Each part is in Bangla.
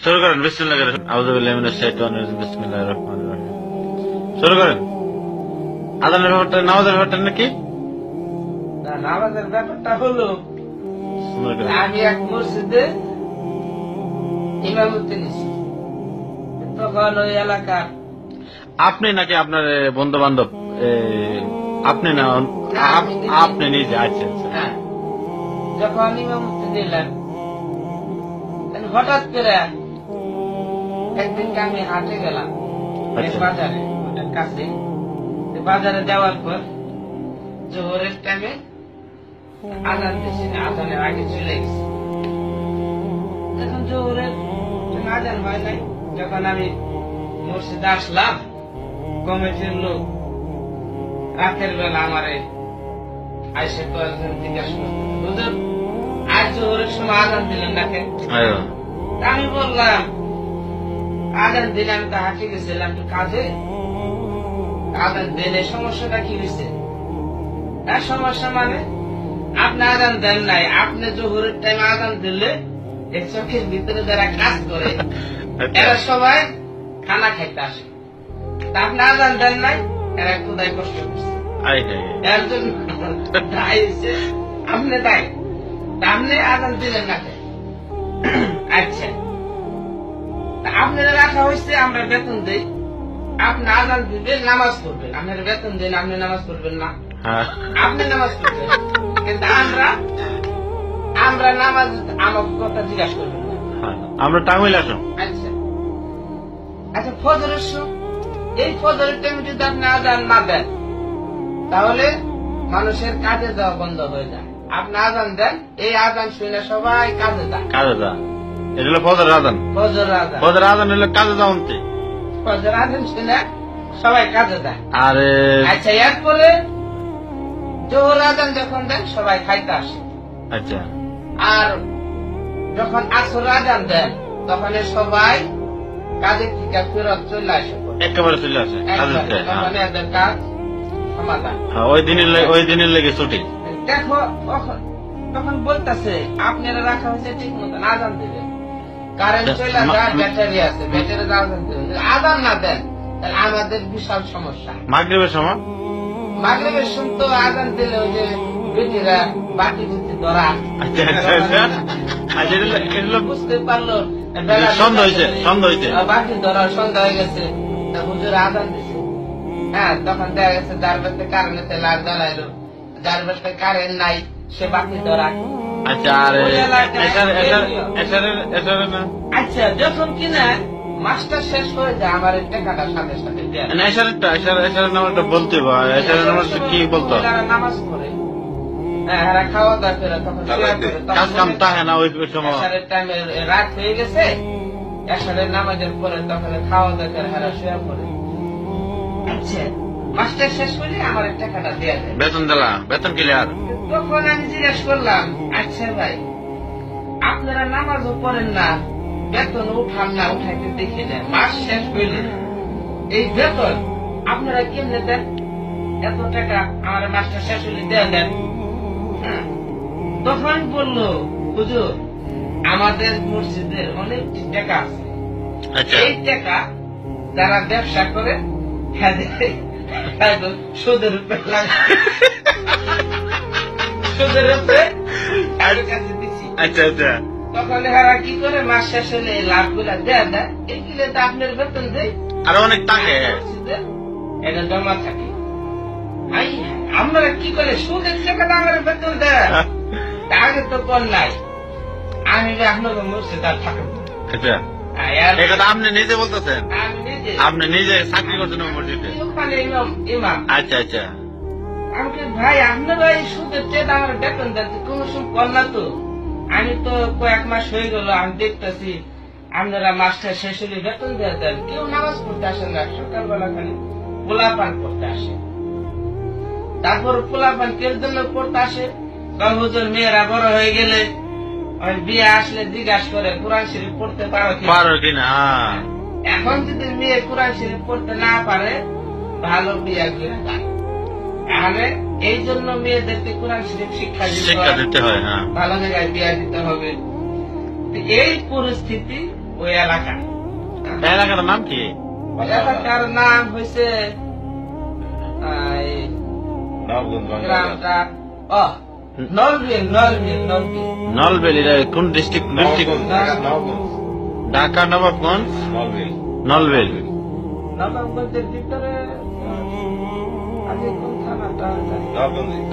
শুরু করেন, বিসমিল্লাহ করেন। আউযু বিল্লাহি মিনাশ শাইতানির রাজিম, বিসমিল্লাহির রহমানির রহিম। শুরু করেন। আযানের ব্যাপারটা, নামাজের ব্যাপারটা নাকি? না, নামাজের ব্যাপারটা হলো আমি এক মসজিদে ইমামতি নিছি। তখন ওই এলাকার আপনি নাকি আপনার বন্ধু বান্ধব? আপনি না, আপনি নিজে? আচ্ছা আচ্ছা। হ্যাঁ, যখন ইমামতি দিলেন হঠাৎ করে একদিনকে আমি হাটে গেলাম বাজারে, ওটার কাছে। বাজারে যাওয়ার পর জোহরের টাইমে আজান দিয়েছি, আজানের আগে চলে গেছি। এখন জোহরের আজান হয় নাই। যখন আমি মসজিদে আসলাম, কমিটির লোক রাতের বেলা আমারে আইসে কয়েকজন জিজ্ঞাসা করলো, হুজুর আজ জোহরের সময় আজান দিলেন না কেন? আমি বললাম আজান দিলে আমি তো হাঁটে গেছিলাম একটু কাজে, আজান দিলে সমস্যাটা কি হয়েছে? তার সমস্যা মানে আপনি আজান দেন নাই, আপনি জোহরের টাইমে আজান দিলে এই চোখের ভিতরে যারা কাজ করে এরা সবাই খানা খাইতে আসে, তা আপনি আজান দেন নাই, এরা খুদাই কষ্ট করছে। এর জন্য দায়ী হচ্ছে আপনি, দায়ী আপনি আজান দিলেন না। আচ্ছা, আপনারা রাখা হয়েছে, আমরা বেতন দিই, আপনি আজান দিবেন, নামাজ পড়বেন, আপনার বেতন দিন, আপনি নামাজ পড়বেন না? আপনি নামাজ পড়বেন, কিন্তু আমরা নামাজ আমার কথা জিজ্ঞাসা করবেন না, আমরা টাঙ্গুইল আসুন। আচ্ছা আচ্ছা, ফজরের এই ফজরের টাইমে যদি আপনি আজান না দেন তাহলে মানুষের কাজে যাওয়া বন্ধ হয়ে যায়। আপনি আজান দেন, এই আজান শুনে সবাই কাজে যায়। কাজে যা, এটা হলো ফজরের আজান। ফজরের আজান হলো কাজে যাওয়ান্তে, ফজরের আজান শুনে সবাই কাজে যায়। আরে আচ্ছা, এরপরে জোহর আজান যখন দেন সবাই খাইতে আসে। আচ্ছা, আর যখন আসর আজান দেন তখন সবাই কাজের থেকে ফেরত চলে আসে, একেবারে চলে আসে। তখন এদের কাজ সমাধান। ওই দিনের লেগে ছুটি। দেখো তখন বলতেছে আপনারা রাখা হয়েছে ঠিক মতন, আজান দেবেন, কারেন্ট চলে যায়, ব্যাটারি আছে, ব্যাটারি আজান দেবেন। আজান না দেন তাহলে আমাদের বিশাল সমস্যা। মাগরিবের সময়, মাগরিবের সময় তো আজান দিলে ওই যে বেটিরা বাটি বুটি ধরা, বুঝতে পারলো সন্ধ্যা হয়েছে, বাটি ধরা সন্ধ্যা হয়ে গেছে, হুজুর আজান দিছে। হ্যাঁ, তখন দেখা গেছে যার বাড়িতে কারেন্ট লাল জ্বালাইলো, যার বাড়িতে কারেন্ট নাই সে বাতি ধরা। আচ্ছা, আচ্ছা, যখন কিনা মাস্টার শেষ হয়ে যায় আমার টাকাটা সাথে সাথে বলতে কি বলতো, নামাজ পড়ে, হ্যাঁ খাওয়া দাওয়া করে, তখন রাত হয়ে গেছে, এসারের নামাজের পরে তখন খাওয়া দাওয়া করে হেরা শুয়ে পড়ে। আচ্ছা, মাস্টার শেষ করলে আমার টাকাটা দেওয়া যায়, বেতন দিলা, বেতন ক্লিয়ার। তখন আমি জিজ্ঞাসা করলাম, আচ্ছা ভাই আপনারা নামাজও পড়েন না, বেতন উঠান না, উঠাইতে দেখি না, মাস শেষ হইলে এই বেতন আপনারা কেমনে দেন? এত টাকা আমার মাসটা শেষ হইলে দেওয়া দেন। তখন বললো, হুজুর আমাদের মসজিদের অনেক টাকা আছে, এই টাকা যারা ব্যবসা করে সুদের উপরে কাছে দিচ্ছি। আচ্ছা আচ্ছা, তখন এরা কি করে মাস শেষ হলে লাভ গুলা দেয় না, এগুলো তো আপনার বেতন দেয়, আরো অনেক থাকে, এটা জমা থাকে। আমরা কি করে সুদের টাকাটা আমার বেতন দেয়, আগে তো কর নাই, আমি আপনার মসজিদ আর থাকবো। আচ্ছা, আপনি নিজে বলতেছেন? আপনি নিজে চাকরি করছেন মসজিদে? ওখানে ইমাম। আচ্ছা আচ্ছা, আমাকে ভাই আপনারা এই সুদের চেয়ে আমার বেতন দেন, কোন সময় কর না তো? আমি তো কয়েক মাস হয়ে গেল, আমি দেখতেছি আপনারা মাসটা শেষ হলে বেতন দেওয়া দেন, কেউ নামাজ পড়তে আসে না, সকালবেলা খালি পোলাপান করতে আসে। তারপর পোলাপান কেউ জন্য পড়তে আসে, হুজুর মেয়েরা বড় হয়ে গেলে বিয়ে আসলে জিজ্ঞাসা করে কোরআন শরীফ পড়তে পারো কিনা। এখন যদি মেয়ে কোরআন শরীফ পড়তে না পারে ভালো বিয়ে তাহলে এই জন্য মেয়েদেরকে কোরআন শরীফ শিক্ষা দিতে হয়, ভালো জায়গায় বিয়ে দিতে হবে। এই পরিস্থিতি ওই এলাকা। এলাকার নাম কি? এলাকার নাম হয়েছে গ্রামটা নলবেল। নলবেল। এটা কোন ডিস্ট্রিক্ট? ঢাকা নবাবগঞ্জ। নলবেল। নবাবগঞ্জের ভিতরে কোন থানাটা?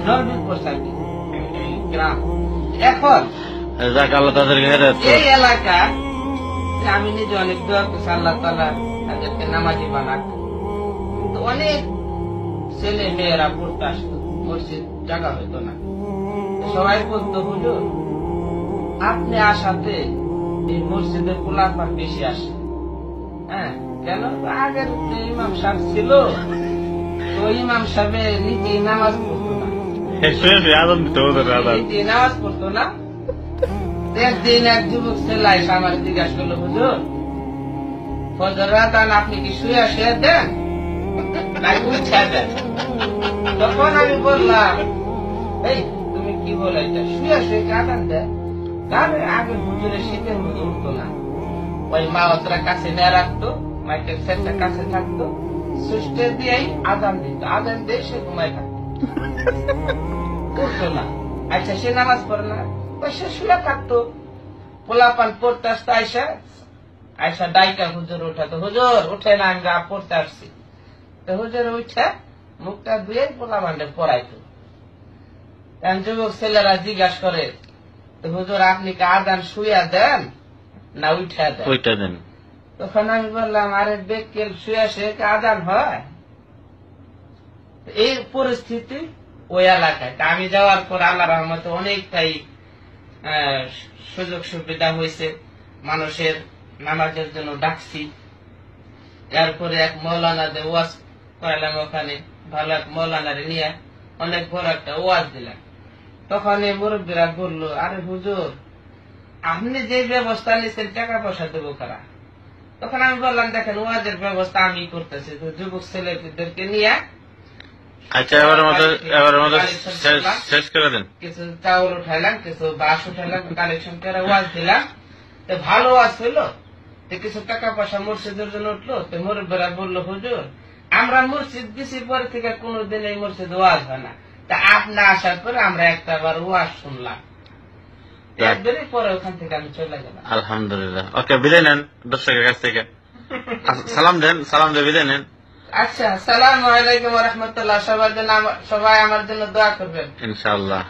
নলবেলপুর সাইড গ্রাম। এখন যাক আল্লাহ তাদেরকে হেদায়েত করুন। এই এলাকা আমি নিজে অনেক দোয়া করছি আল্লাহ তাআলা তাদেরকে নামাজি বানাক। কিন্তু অনেক ছেলে মেয়েরা পড়তে আসতো, মসজিদ জায়গা হইতো না। সবাই বলতো হুজুর আপনি আসাতে এই মসজিদের গোলাপার বেশি আসে। হ্যাঁ, কেন? আগের যে ইমাম সাহেব ছিল তো ইমাম সাহেব নিজে নামাজ পড়তো না, নিজে নামাজ পড়তো না। একদিন এক যুবক ছেলে এসে আমার জিজ্ঞাসা করলো, হুজুর ফজর আযান আপনি কি শুয়ে শুয়ে দেন নাকি উঠে দেন? তখন আমি বললাম, এই তুমি কি বলে এটা শুয়ে শুয়ে কি আযান দেয়? তাহলে আগে হুজুরের শীতের মধ্যে উঠতো না, ওই মা ওতরা কাছে নিয়ে রাখতো, মাইকের সেটটা কাছে থাকতো, সুইচটা দিয়েই আযান দিত, আযান দিয়ে সে ঘুমায় থাকতো, উঠতো না। আচ্ছা সে নামাজ পড়ে না, সে শুয়ে থাকতো। পোলাপান পড়তে আসতো, আয়সা ডাইকা হুজুর উঠাতো, হুজুর উঠে না আমি পড়তে আসছি। তো হুজুর উঠে মুখটা ধুয়ে পোলাপানটা পড়াইতো। যুবক ছেলেরা জিজ্ঞাসা করে, তো হুজুর আপনি কি আযান শুয়া দেন না উঠা দেন? তখন আমি বললাম, আরে বেকেল শুয়া শুয়ে কি আযান হয়? এই পরিস্থিতি ওই এলাকায়। আমি যাওয়ার পর আল্লাহ রহমতে অনেকটাই সুযোগ সুবিধা হয়েছে, মানুষের নামাজের জন্য ডাকছি। এরপরে এক মৌলানাদের ওয়াজ করালাম, ওখানে ভালো এক মৌলানারে নিয়ে অনেক বড় একটা ওয়াজ দিলাম। তখন এই মুরব্বীরা বললো, আরে হুজুর আপনি যে ব্যবস্থা নিচ্ছেন টাকা পয়সা দেবো কারা? তখন আমি বললাম, দেখেন ওয়াজের ব্যবস্থা আমি করতেছি, তো যুবক ছেলেদেরকে নিয়ে আচ্ছা এবার শেষ করে দেন। কিছু চাউল উঠাইলাম, কিছু বাঁশ উঠাইলাম, কালেকশন করে ওয়াজ দিলাম। তো ভালো ওয়াজ হইলো, তো কিছু টাকা পয়সা মসজিদের জন্য উঠলো। তো মুরব্বীরা বললো, হুজুর আমরা মসজিদ দিছি পরে থেকে কোনোদিন এই মসজিদ ওয়াজ হয় না, তা আপনি আসার পরে আমরা একটা বার ওয়াজ শুনলাম। একবারই পরে ওখান থেকে আমি চলে গেলাম। আলহামদুলিল্লাহ। ওকে, বিদায় নেন দর্শকের কাছ থেকে। সালাম দিয়ে বিদায় নেন। আচ্ছা, আসসালামু আলাইকুম ওয়া রাহমাতুল্লাহ। সবাই আমার জন্য দোয়া করবেন ইনশাআল্লাহ।